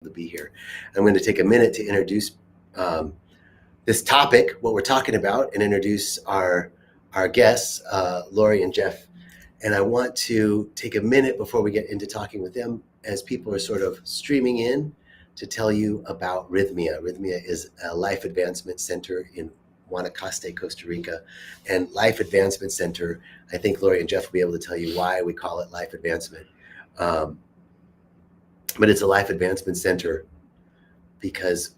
to be here. I'm going to take a minute to introduce this topic, what we're talking about, and introduce our guests, Lori and Jeff. And I want to take a minute before we get into talking with them, as people are sort of streaming in, to tell you about Rythmia. Rythmia is a life advancement center in Guanacaste, Costa Rica. And Life Advancement Center, I think Lori and Jeff will be able to tell you why we call it Life Advancement. But it's a Life Advancement Center because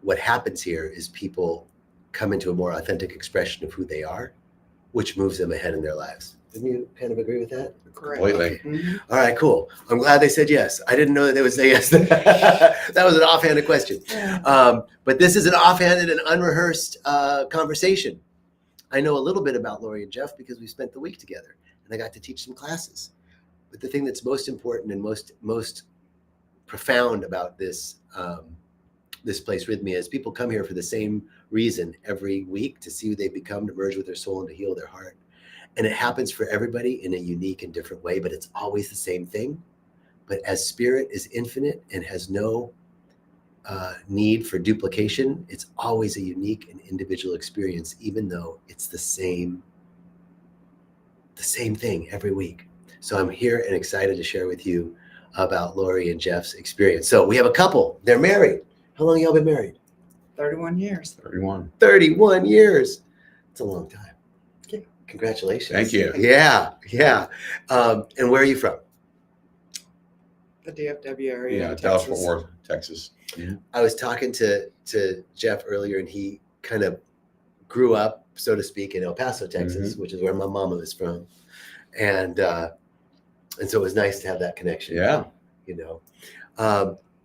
what happens here is people come into a more authentic expression of who they are, which moves them ahead in their lives. Didn't you kind of agree with that? Correct. Completely. Mm-hmm. All right, cool. I'm glad they said yes. I didn't know that they would say yes. That was an offhanded question. But this is an offhanded and unrehearsed conversation. I know a little bit about Lori and Jeff because we spent the week together and I got to teach some classes. But the thing that's most important and most profound about this this place, Rythmia, is people come here for the same reason every week, to see who they've become, to merge with their soul, and to heal their heart. And it happens for everybody in a unique and different way, but it's always the same thing. But as spirit is infinite and has no need for duplication, it's always a unique and individual experience, even though it's the same thing every week. So I'm here and excited to share with you about Lori and Jeff's experience. So we have a couple. They're married. How long have y'all been married? 31 years. 31 years. It's a long time. Yeah. Congratulations. Thank you. Yeah. And where are you from? The DFW area. Yeah, Dallas-Fort Worth, Texas. Mm-hmm. I was talking to Jeff earlier, and he kind of grew up, so to speak, in El Paso, Texas, mm-hmm. which is where my mama is from. And so it was nice to have that connection. Yeah.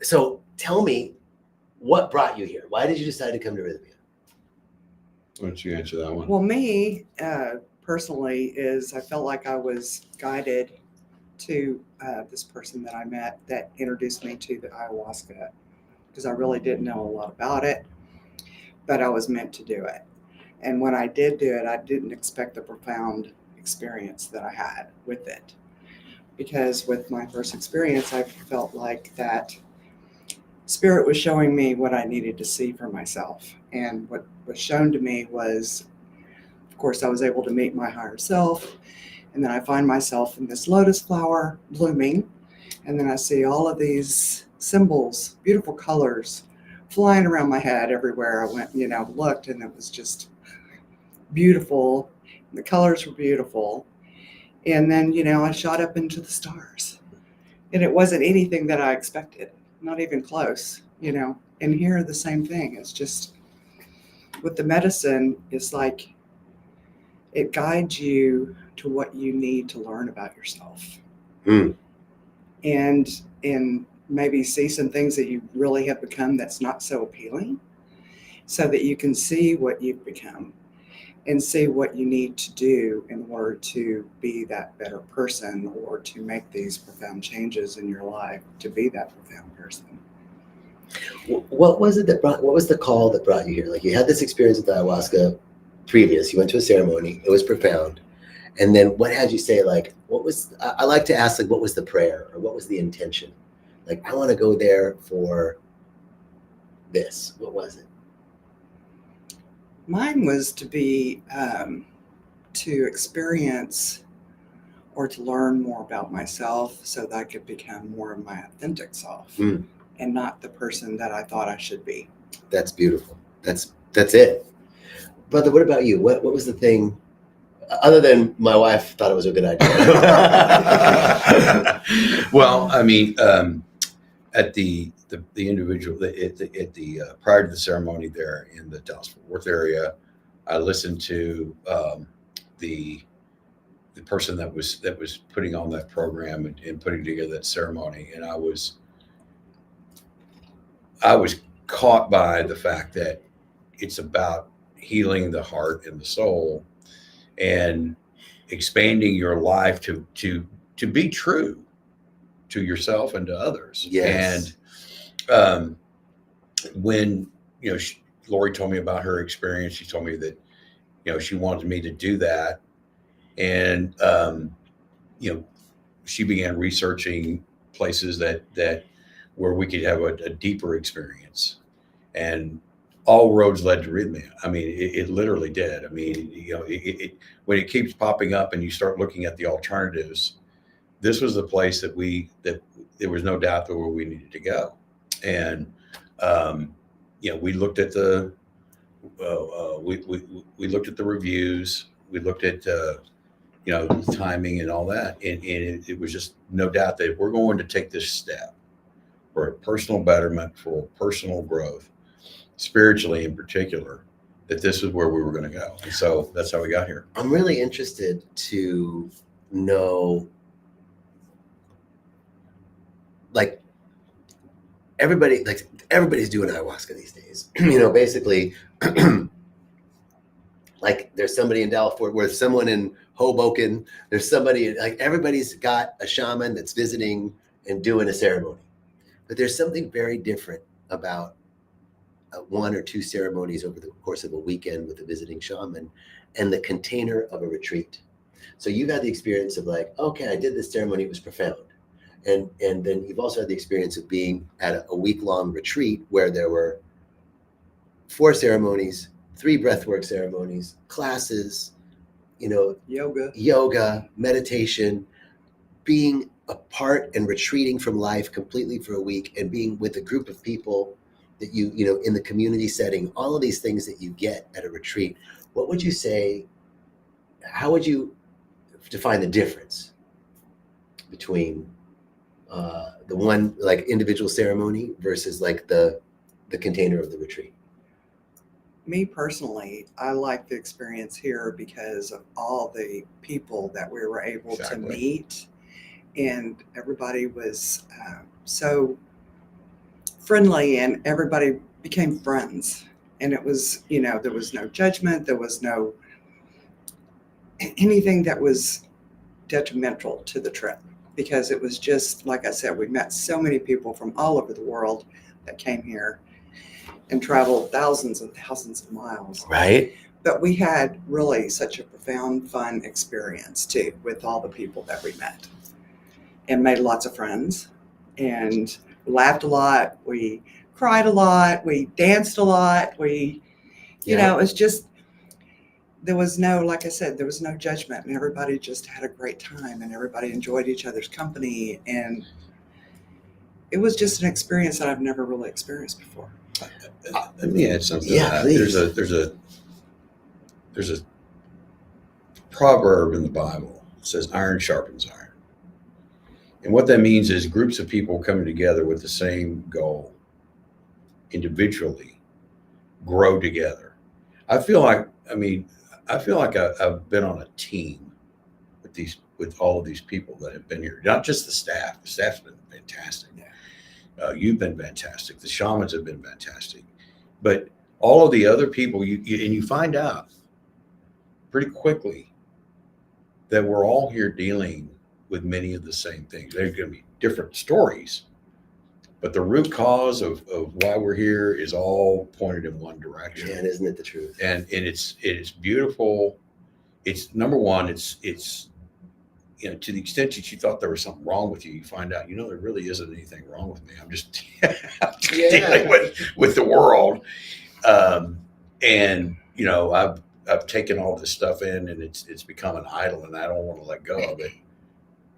So tell me, what brought you here? Why did you decide to come to Rythmia? Why don't you answer that one? Well, me personally is I felt like I was guided to this person that I met that introduced me to the ayahuasca, because I really didn't know a lot about it, but I was meant to do it. And when I did do it, I didn't expect the profound experience that I had with it, because with my first experience, I felt like that Spirit was showing me what I needed to see for myself. And what was shown to me was, of course, I was able to meet my higher self. And then I find myself in this lotus flower blooming. And then I see all of these symbols, beautiful colors flying around my head everywhere I went, looked, and it was just beautiful. The colors were beautiful. And then, I shot up into the stars. And it wasn't anything that I expected. Not even close, and here the same thing. It's just with the medicine, it's like it guides you to what you need to learn about yourself. And maybe see some things that you really have become that's not so appealing, so that you can see what you've become and see what you need to do in order to be that better person, or to make these profound changes in your life to be that profound person. What was the call that brought you here? Like, you had this experience with ayahuasca previous, you went to a ceremony, it was profound. And then what had you say, like, I like to ask, like, what was the prayer, or what was the intention? Like, I want to go there for this. What was it? Mine was to be, to experience or to learn more about myself, so that I could become more of my authentic self, and not the person that I thought I should be. That's beautiful. That's it. Brother, what about you? What was the thing, other than my wife thought it was a good idea? Well, I mean, at the individual at the prior to the ceremony there in the Dallas-Fort Worth area, I listened to the person that was putting on that program and putting together that ceremony, and I was caught by the fact that it's about healing the heart and the soul and expanding your life to be true to yourself and to others. Yes. And when Lori told me about her experience, she told me that she wanted me to do that, and she began researching places that where we could have a deeper experience. And all roads led to rythmia. I mean, it literally did. I mean, when it keeps popping up and you start looking at the alternatives, this was the place that there was no doubt that where we needed to go. And we looked at the we looked at the reviews, we looked at timing and all that, and it was just no doubt that if we're going to take this step for a personal betterment, for personal growth, spiritually in particular, that this is where we were going to go. And so that's how we got here. I'm really interested to know, like, everybody's doing ayahuasca these days. Basically, like there's somebody in Dallas Fort Worth, someone in Hoboken, there's somebody, like everybody's got a shaman that's visiting and doing a ceremony. But there's something very different about one or two ceremonies over the course of a weekend with a visiting shaman and the container of a retreat. So you've had the experience of like, okay, I did this ceremony, it was profound. And then you've also had the experience of being at a week-long retreat where there were 4 ceremonies, 3 breathwork ceremonies, classes, yoga, meditation, being apart and retreating from life completely for a week and being with a group of people that you in the community setting, all of these things that you get at a retreat. What would you say, how would you define the difference between the one like individual ceremony versus like the container of the retreat? Me personally, I like the experience here because of all the people that we were able to meet, and everybody was so friendly, and everybody became friends. And it was, there was no judgment, there was no anything that was detrimental to the trip, because it was just, like I said, we met so many people from all over the world that came here and traveled thousands and thousands of miles. Right. But we had really such a profound, fun experience too, with all the people that we met, and made lots of friends, and laughed a lot. We cried a lot. We danced a lot. It was just, there was no, like I said, there was no judgment, and everybody just had a great time, and everybody enjoyed each other's company. And it was just an experience that I've never really experienced before. Let me add something. Yeah, please. There's a proverb in the Bible that says iron sharpens iron. And what that means is groups of people coming together with the same goal individually grow together. I feel like I've been on a team with all of these people that have been here, not just the staff. The staff's been fantastic. Yeah. You've been fantastic. The shamans have been fantastic. But all of the other people, you find out pretty quickly that we're all here dealing with many of the same things. They're going to be different stories, but the root cause of why we're here is all pointed in one direction. Man, isn't it the truth? And it's beautiful. It's number one. It's to the extent that you thought there was something wrong with you, you find out there really isn't anything wrong with me. I'm just dealing with the world. And I've taken all this stuff in, and it's become an idol, and I don't want to let go of it.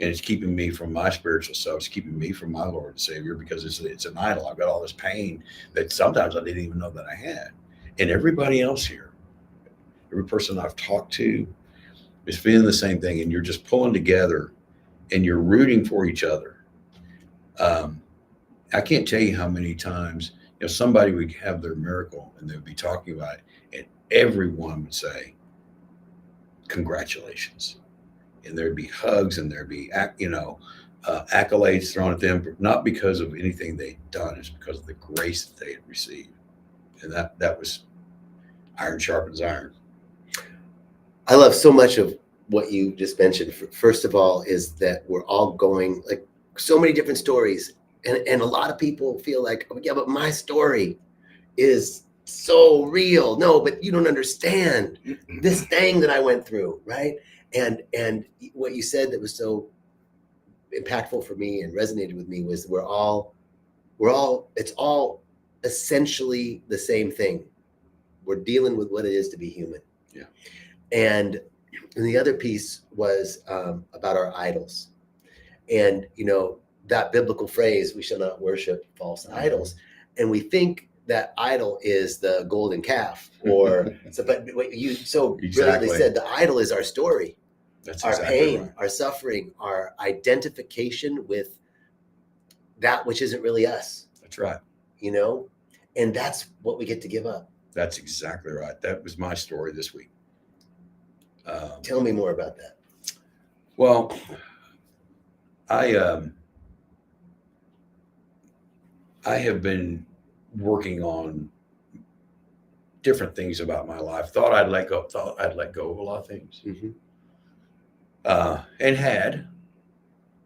And it's keeping me from my spiritual self. It's keeping me from my Lord and Savior, because it's an idol. I've got all this pain that sometimes I didn't even know that I had. And everybody else here, every person I've talked to is feeling the same thing. And you're just pulling together and you're rooting for each other. I can't tell you how many times, somebody would have their miracle and they would be talking about it, and everyone would say, congratulations. And there'd be hugs, and there'd be, accolades thrown at them, not because of anything they'd done, it's because of the grace that they had received. And that was iron sharpens iron. I love so much of what you just mentioned. First of all, is that we're all going, like, so many different stories. And a lot of people feel like, oh, yeah, but my story is so real. No, but you don't understand this thing that I went through, right? And what you said that was so impactful for me and resonated with me was we're all it's all essentially the same thing. We're dealing with what it is to be human. Yeah. And the other piece was about our idols. And, that biblical phrase, we shall not worship false idols. And we think that idol is the golden calf or, but what you so Exactly. brilliantly said, the idol is our story, That's our exactly pain, right. our suffering, our identification with that which isn't really us, That's right. And that's what we get to give up. That's exactly right. That was my story this week. Tell me more about that. Well, I have been working on different things about my life. Thought I'd let go of a lot of things, and had,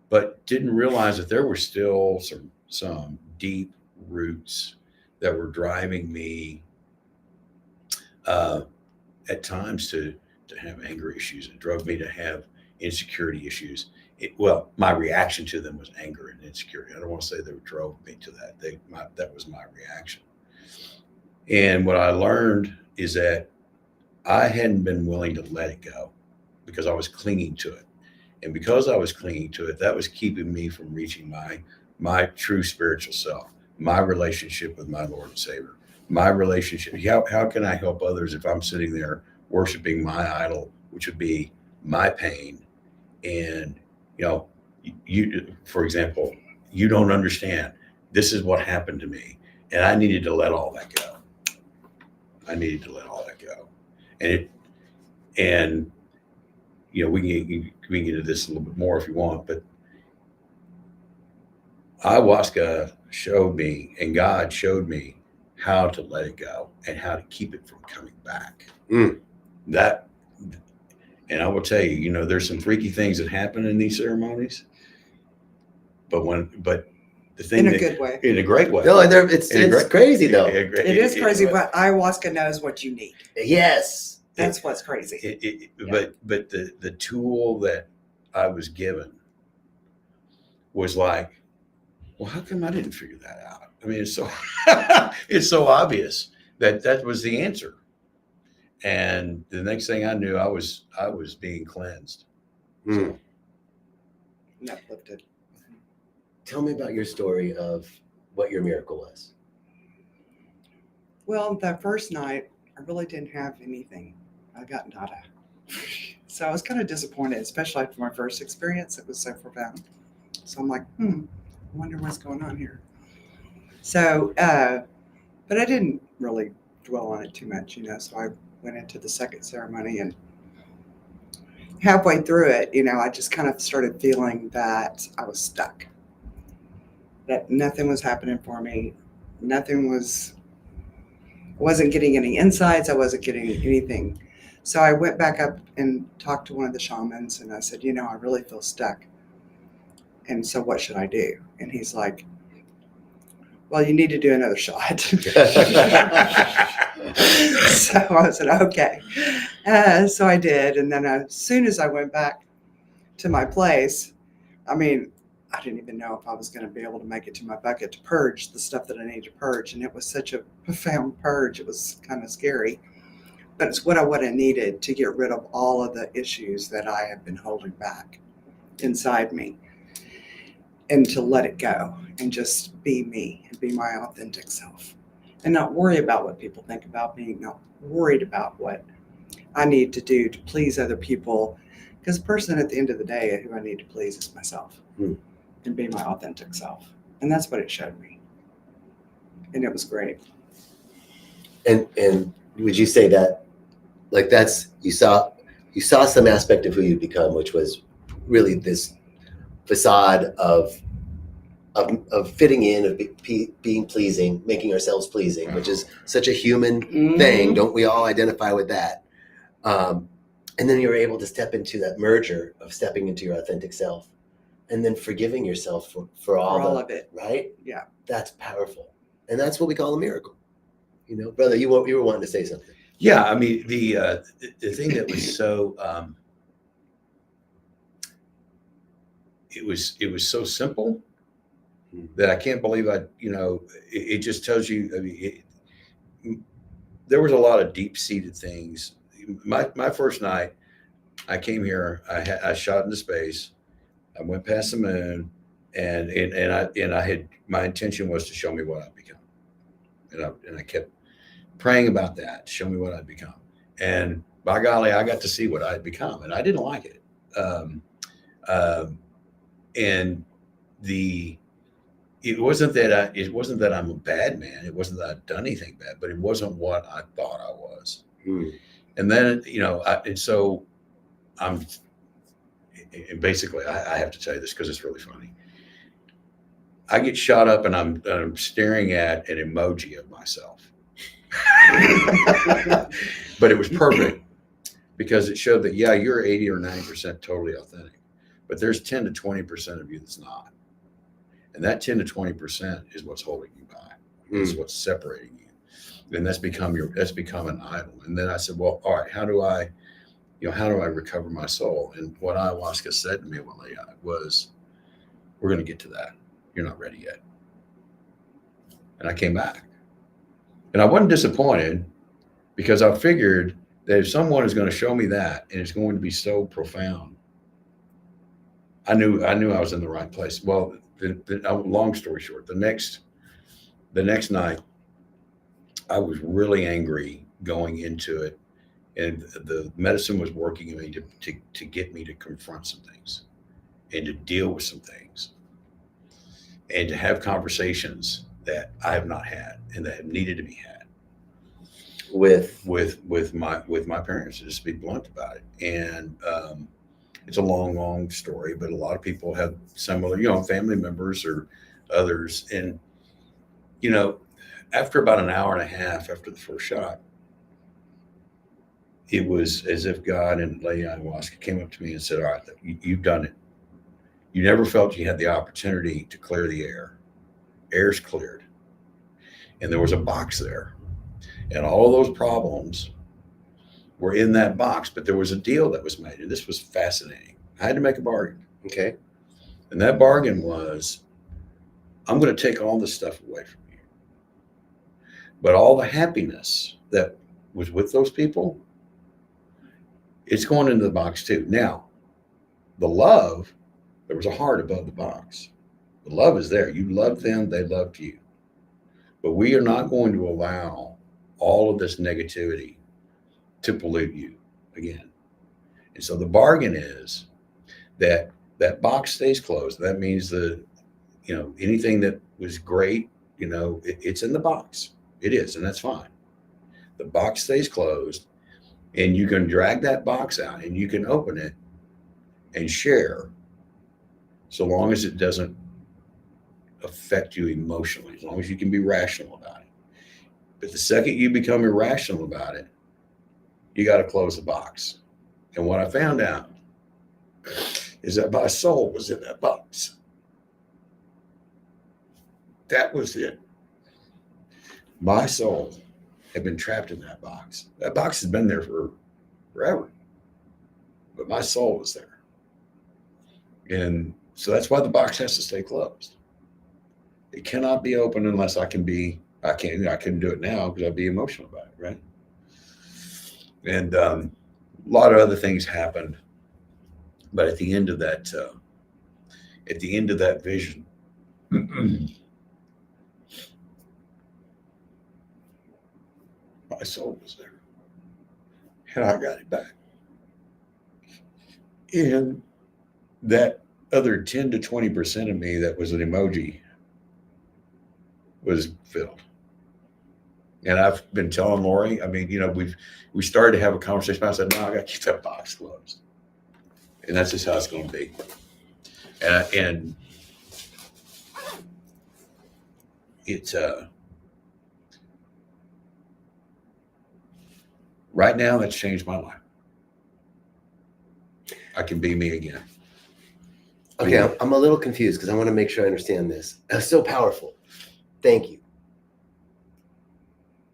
but didn't realize that there were still some deep roots that were driving me at times to have anger issues. It drove me to have insecurity issues. My reaction to them was anger and insecurity. I don't want to say they drove me to that. That was my reaction. And what I learned is that I hadn't been willing to let it go because I was clinging to it. And because I was clinging to it, that was keeping me from reaching my true spiritual self, my relationship with my Lord and Savior, my relationship. How can I help others if I'm sitting there worshiping my idol, which would be my pain? And, you, for example, you don't understand. This is what happened to me. And I needed to let all that go. And we can get into this a little bit more if you want, but ayahuasca showed me, and God showed me how to let it go and how to keep it from coming back. And I will tell you, there's some freaky things that happen in these ceremonies, but the thing In a good way. in a great way. No, it's crazy though. It is crazy, but ayahuasca knows what you need. Yes. That's what's crazy. But the tool that I was given was like, well, how come I didn't figure that out? I mean, it's so obvious that was the answer. And the next thing I knew, I was being cleansed. So. And uplifted. Tell me about your story of what your miracle was. Well, that first night, I really didn't have anything. I got nada. So I was kind of disappointed, especially after my first experience. It was so profound. So I'm like, I wonder what's going on here. So, but I didn't really dwell on it too much, So I went into the second ceremony, and halfway through it, I just kind of started feeling that I was stuck. That nothing was happening for me. I wasn't getting any insights. I wasn't getting anything. So I went back up and talked to one of the shamans, and I said, I really feel stuck. And so what should I do? And he's like, well, you need to do another shot. So I said, okay. So I did. And then as soon as I went back to my place, I didn't even know if I was going to be able to make it to my bucket to purge the stuff that I needed to purge. And it was such a profound purge. It was kind of scary. But it's what I would have needed to get rid of all of the issues that I have been holding back inside me, and to let it go and just be me and be my authentic self and not worry about what people think about me, not worried about what I need to do to please other people. Because the person at the end of the day who I need to please is myself and be my authentic self. And that's what it showed me. And it was great. And would you say that, like, that's, you saw some aspect of who you become, which was really this facade of fitting in, of being pleasing, making ourselves pleasing, which is such a human thing. Don't we all identify with that? And then you were able to step into that merger of stepping into your authentic self, and then forgiving yourself for all of it. Right? Yeah. That's powerful, and that's what we call a miracle. Brother, you were wanting to say something. Yeah, I mean, the thing that was so it was so simple, that I can't believe it just tells you, I mean, there was a lot of deep-seated things. My first night, I came here, I shot into space, I went past the moon, and I had, my intention was to show me what I'd become. And I kept praying about that, show me what I'd become. And by golly, I got to see what I'd become, and I didn't like it. And it wasn't that I'm a bad man. It wasn't that I'd done anything bad, but it wasn't what I thought I was. And then, and so I'm, and basically, I have to tell you this because it's really funny. I get shot up and I'm staring at an emoji of myself. But it was perfect because it showed that, yeah, you're 80 or 90% totally authentic, but there's 10 to 20% of you that's not. And that 10 to 20% is what's holding you back. It's what's separating you. And that's become an idol. And then I said, well, all right, how do I recover my soul? And what ayahuasca said to me was, we're going to get to that. You're not ready yet. And I came back. And I wasn't disappointed because I figured that if someone is going to show me that and it's going to be so profound, I knew I was in the right place. Well, long story short, the next night, I was really angry going into it, and the medicine was working in me to get me to confront some things and to deal with some things and to have conversations that I have not had and that have needed to be had with my parents, just to be blunt about it. And it's a long story, but a lot of people have similar, family members or others. And, after about an hour and a half after the first shot, it was as if God and Lady Ayahuasca came up to me and said, all right, you've done it. You never felt you had the opportunity to clear the air. Air's cleared. And there was a box there. And all those problems were in that box, but there was a deal that was made. And this was fascinating. I had to make a bargain. Okay. And that bargain was, I'm going to take all this stuff away from you. But all the happiness that was with those people, it's going into the box too. Now, the love, there was a heart above the box. The love is there. You loved them, they loved you. But we are not going to allow all of this negativity to pollute you again. And so the bargain is that box stays closed. That means anything that was great, it's in the box. It is, and that's fine. The box stays closed, and you can drag that box out and you can open it and share, so long as it doesn't affect you emotionally, as long as you can be rational about it. But the second you become irrational about it, you got to close the box. And what I found out is that my soul was in that box. That was it. My soul had been trapped in that box. That box has been there for forever. But my soul was there. And so that's why the box has to stay closed. It cannot be open unless I couldn't do it now because I'd be emotional about it, right? And a lot of other things happened. But at the end of that vision, my soul was there. And I got it back. And that other 10 to 20% of me that was an emoji was filled. And I've been telling Lori, we started to have a conversation. I said, no, I got to keep that box closed. And that's just how it's going to be. And it's, right now, that's changed my life. I can be me again. Okay, I'm a little confused because I want to make sure I understand this. That's so powerful. Thank you.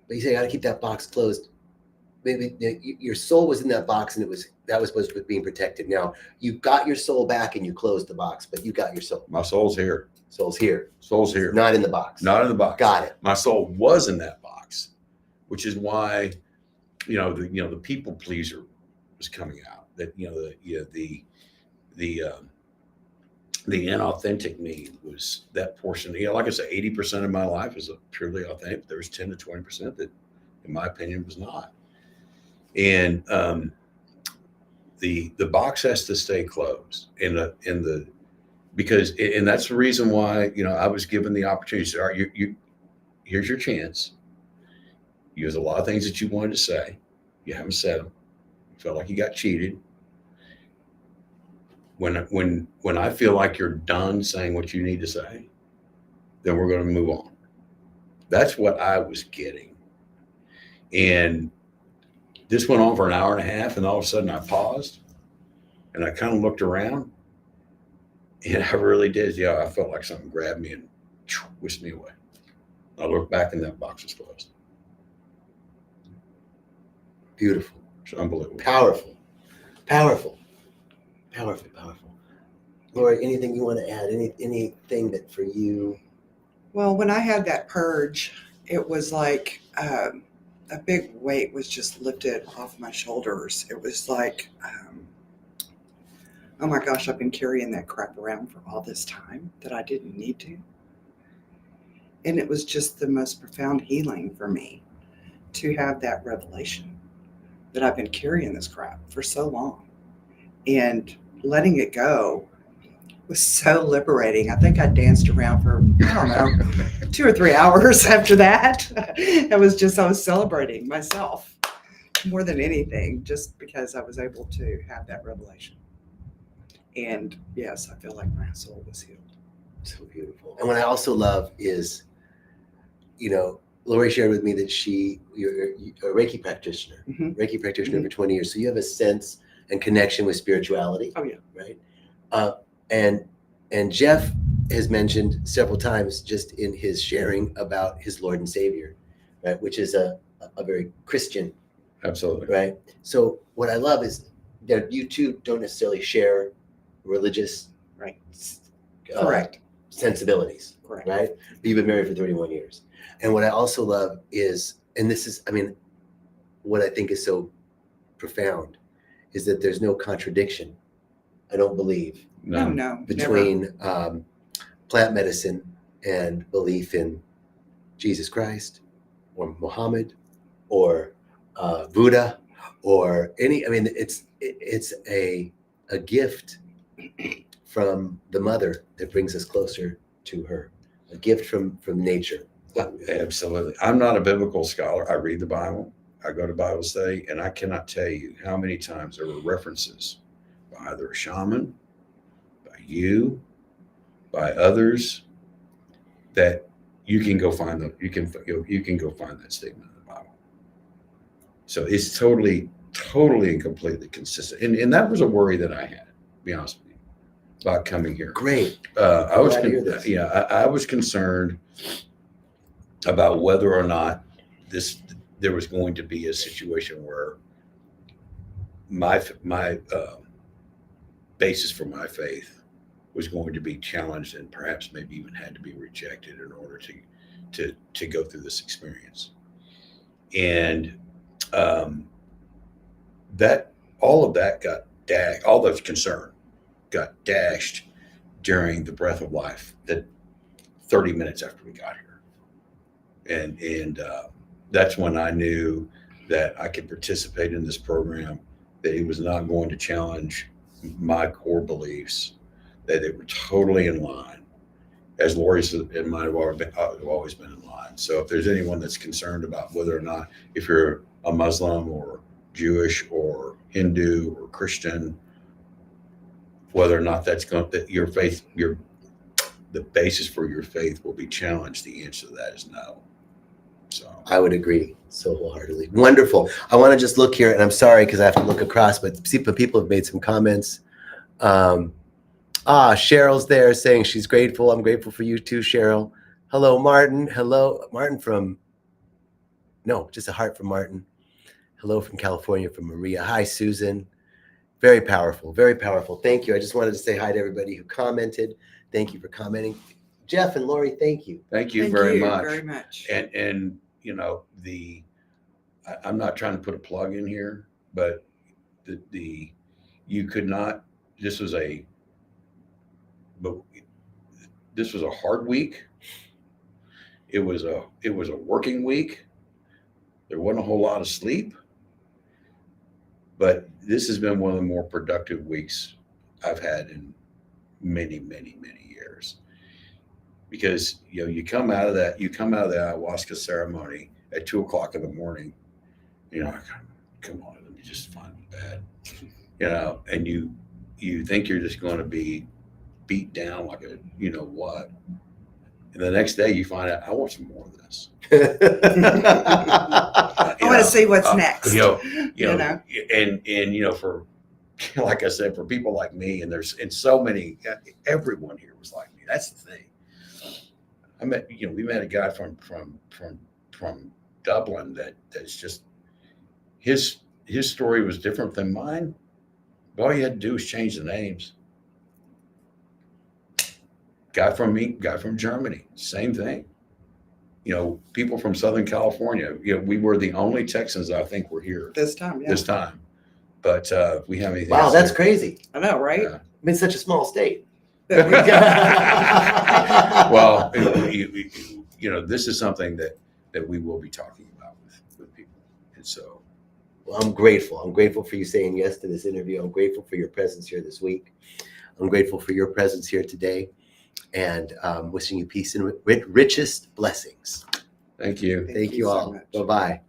But you say I got to keep that box closed. Maybe your soul was in that box, and that was supposed to be being protected. Now you got your soul back, and you closed the box, but you got your soul. My soul's here. Soul's here, Soul's here, not in the box. not in the box. Got it. My soul was in that box, which is why, the people pleaser was coming out. That the inauthentic me was that portion. Like I said, 80% of my life is purely authentic. There was 10 to 20% that, in my opinion, was not. And the box has to stay closed because that's the reason why I was given the opportunity to say, all right, you here's your chance. There's a lot of things that you wanted to say, you haven't said them. You felt like you got cheated. When I feel like you're done saying what you need to say, then we're going to move on. That's what I was getting. And this went on for an hour and a half, and all of a sudden I paused and I kind of looked around, and I really did. I felt like something grabbed me and whisked me away. I looked back and that box was closed. Beautiful. It's unbelievable. Powerful. Lori, anything you want to add? Anything that for you? Well, when I had that purge, it was like a big weight was just lifted off my shoulders. It was like, oh my gosh, I've been carrying that crap around for all this time that I didn't need to. And it was just the most profound healing for me to have that revelation that I've been carrying this crap for so long. And letting it go was so liberating. I think I danced around for, I don't know, 2 or 3 hours after that. I was celebrating myself more than anything, just because I was able to have that revelation. And yes, I feel like my soul was healed. So beautiful. And what I also love is, Lori shared with me that you're a Reiki practitioner, for 20 years. So you have a sense and connection with spirituality. Oh yeah. Right. And Jeff has mentioned several times just in his sharing about his Lord and Savior, right, which is a very Christian. Absolutely. Right. So what I love is that you two don't necessarily share religious Right. Correct. sensibilities. Correct. Right. But you've been married for 31 years. And what I also love is, and this is, what I think is so profound is that there's no contradiction, I don't believe, No, between plant medicine and belief in Jesus Christ or Muhammad or Buddha or any. It's a gift from the mother that brings us closer to her, a gift from nature. Absolutely. I'm not a biblical scholar. I read the Bible. I go to Bible study, and I cannot tell you how many times there were references by either a shaman, by you, by others, that you can go find you can go find that statement in the Bible. So it's totally and completely consistent. And that was a worry that I had, to be honest with you, about coming here. Great. I was concerned about whether or not there was going to be a situation where my basis for my faith was going to be challenged and perhaps maybe even had to be rejected in order to go through this experience. And that all of that got dashed, all those concern got dashed during the breath of life that 30 minutes after we got here. And that's when I knew that I could participate in this program, that it was not going to challenge my core beliefs, that they were totally in line, as Lori said, it might have always been in line. So if there's anyone that's concerned about whether or not, if you're a Muslim or Jewish or Hindu or Christian, whether or not that your faith, the basis for your faith will be challenged, the answer to that is no. So I would agree so wholeheartedly. Wonderful. I want to just look here, and I'm sorry because I have to look across, but people have made some comments. Cheryl's there saying she's grateful. I'm grateful for you too, Cheryl. Hello, Martin. Hello, Martin just a heart from Martin. Hello from California from Maria. Hi, Susan. Very powerful, very powerful. Thank you. I just wanted to say hi to everybody who commented. Thank you for commenting. Jeff and Lori, thank you. Thank you Thank very you much. very much. And I'm not trying to put a plug in here, but you could not. This was a hard week. It was a working week. There wasn't a whole lot of sleep, but this has been one of the more productive weeks I've had in many, many, many years. Because you come out of the ayahuasca ceremony at 2:00 in the morning. Come on, let me just find the bed. And you think you're just going to be beat down like a what. And the next day you find out, I want some more of this. I want to see what's next. For like I said, for people like me, and so many, everyone here was like me. That's the thing. We met a guy from Dublin that's just his story was different than mine. But all you had to do was change the names. Guy from Germany, same thing. People from Southern California. We were the only Texans I think were here This time, yeah. this time. But if we have anything. Wow, else that's to- crazy. I know, right? Yeah. I mean, such a small state. Well, this is something that we will be talking about with people, and so. Well, I'm grateful. I'm grateful for you saying yes to this interview. I'm grateful for your presence here this week. I'm grateful for your presence here today, and wishing you peace and richest blessings. Thank you. Thank you all. so much. Bye-bye.